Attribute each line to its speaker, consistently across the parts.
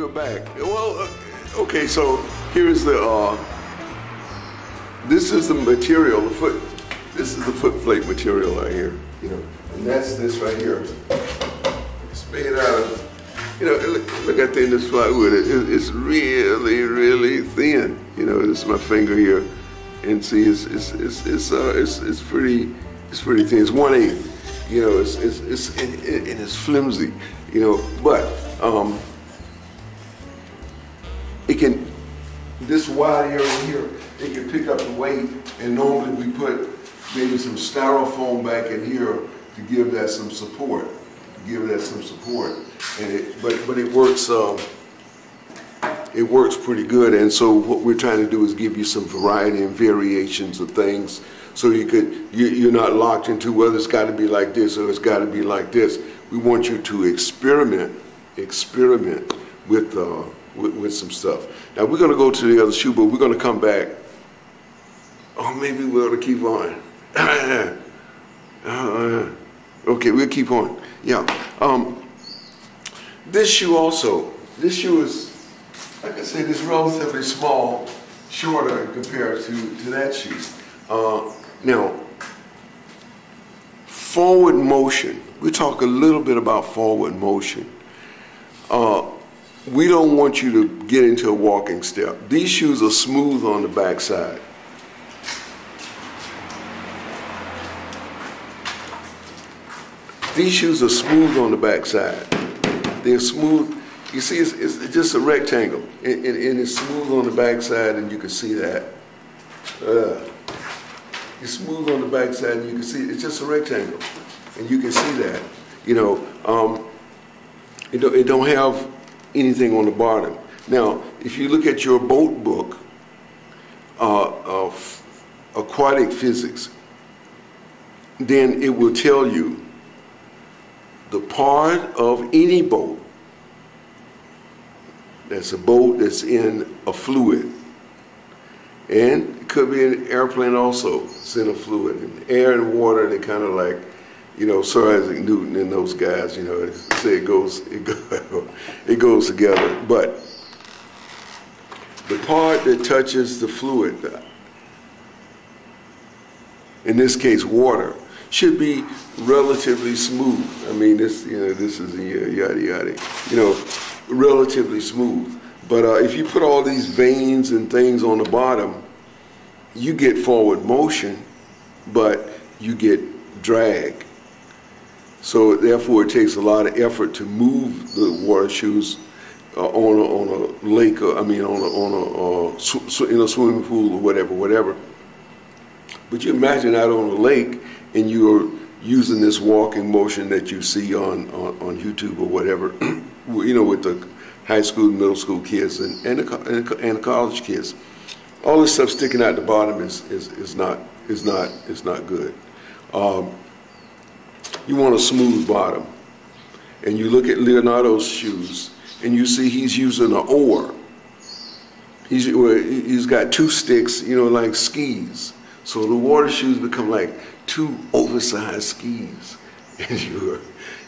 Speaker 1: we're back. Well, okay, so here's the, this is the material, this is the foot plate material right here, you know, and that's this right here. It's made out of, you know, look at the this plywood. It's really, really thin. You know, this is my finger here, and see, it's pretty thin. It's 1/8. You know, it's flimsy. You know, but it can, this wide area here, it can pick up the weight, and normally we put maybe some styrofoam back in here to give that some support, and but it works pretty good. And so what we're trying to do is give you some variety and variations of things, so you're not locked into, well, it's got to be like this or it's got to be like this. We want you to experiment with some stuff. Now we're going to go to the other shoe, but we're going to come back. Oh, maybe we ought to keep on. Okay, we'll keep on. Yeah. This shoe also. This shoe is, like I said, it's relatively small, shorter compared to that shoe. Now, forward motion. We talk a little bit about forward motion. We don't want you to get into a walking step. These shoes are smooth on the backside. These shoes are smooth on the backside. They're smooth. You see, it's just a rectangle, and it's smooth on the backside, and you can see that. It's smooth on the backside, and you can see it's just a rectangle, and you can see that. You know, it don't have anything on the bottom. Now, if you look at your boat book of aquatic physics, then it will tell you the part of any boat that's a boat that's in a fluid, and it could be an airplane also. It's in a fluid. And air and water, they kind of like, you know, Sir Isaac Newton and those guys, you know, they say it goes together. But the part that touches the fluid, in this case water, should be relatively smooth. I mean, this, you know, this is yada yada, you know, relatively smooth. But if you put all these veins and things on the bottom, you get forward motion, but you get drag. So therefore, it takes a lot of effort to move the water shoes on a lake, or I mean, in a swimming pool or whatever. But you imagine out on a lake, and you're using this walking motion that you see on YouTube or whatever, you know, with the high school, middle school kids and the college kids. All this stuff sticking out the bottom is not good. You want a smooth bottom. And you look at Leonardo's shoes, and you see he's using an oar. He's got two sticks, you know, like skis. So the water shoes become like two oversized skis, and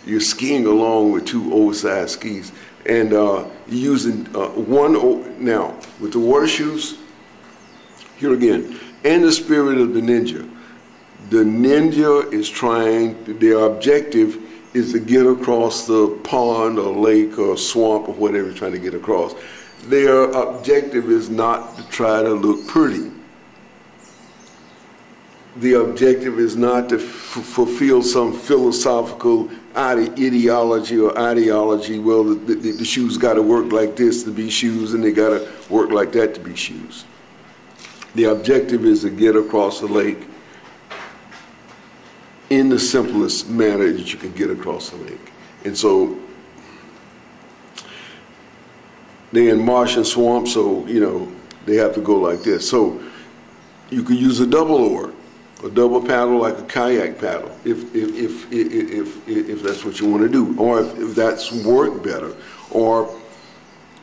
Speaker 1: you're skiing along with two oversized skis. And you're using now with the water shoes. Here again, and the spirit of the ninja. The ninja is their objective is to get across the pond or lake or swamp or whatever you're trying to get across. Their objective is not to try to look pretty. The objective is not to fulfill some philosophical ideology, well, the shoes got to work like this to be shoes, and they got to work like that to be shoes. The objective is to get across the lake in the simplest manner that you can get across the lake. And so they're in marsh and swamp, so, you know, they have to go like this. So you could use a double oar, a double paddle, like a kayak paddle, if that's what you want to do, or if that's work better, or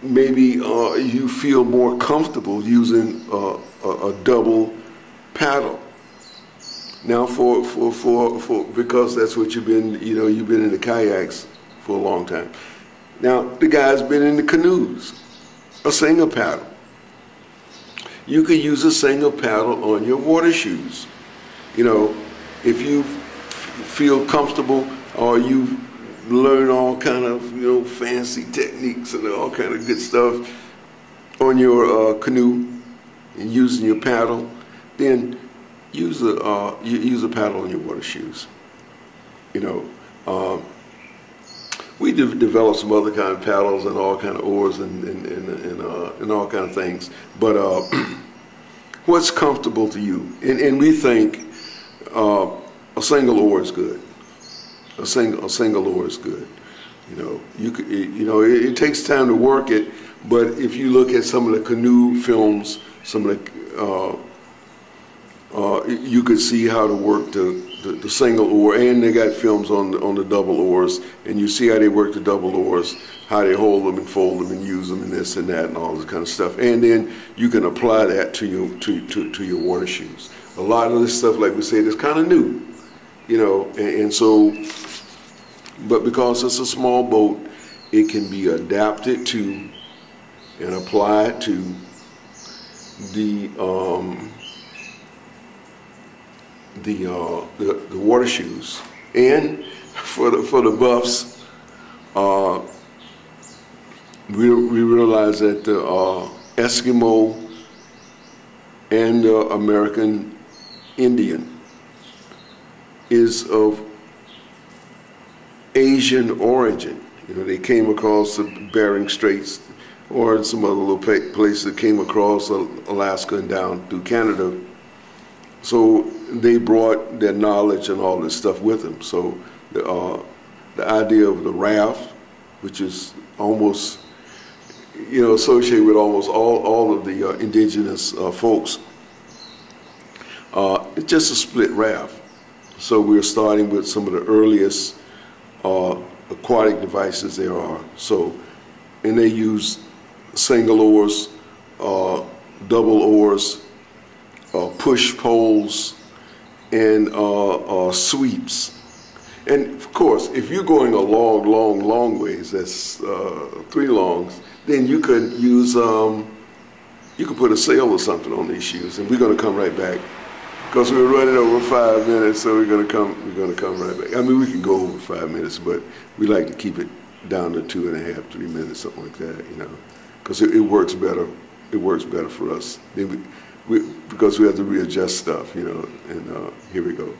Speaker 1: maybe you feel more comfortable using a double paddle. Now, because that's what you've been in the kayaks for a long time. Now, the guy's been in the canoes, a single paddle. You could use a single paddle on your water shoes. You know, if you feel comfortable or you learn all kind of, fancy techniques and all kind of good stuff on your canoe and using your paddle, then use a paddle on your water shoes. We developed some other kind of paddles and all kind of oars and all kind of things. But what's comfortable to you? And we think a single oar is good. A single oar is good. It takes time to work it. But if you look at some of the canoe films, some of the you could see how to work the single oar, and they got films on the double oars, and you see how they work the double oars, how they hold them and fold them and use them and this and that and all this kind of stuff, and then you can apply that to your water shoes. A lot of this stuff, like we said, is kind of new, and so, but because it's a small boat, it can be adapted to and applied to the water shoes. And for the buffs, we realize that the Eskimo and the American Indian is of Asian origin. They came across the Bering Straits or some other little place that came across Alaska and down through Canada. So they brought their knowledge and all this stuff with them. So the idea of the raft, which is almost, associated with almost all of the indigenous folks, it's just a split raft. So we're starting with some of the earliest aquatic devices there are. So, and they use single oars, double oars, push poles, and sweeps. And of course, if you're going a long ways, that's 3 longs, then you could use, you could put a sail or something on these shoes. And we're going to come right back because we're running over 5 minutes, so we're going to come right back. I mean, we can go over 5 minutes, but we like to keep it down to 2.5, 3 minutes, something like that, because it works better. It works better for us. Because we have to readjust stuff, and here we go.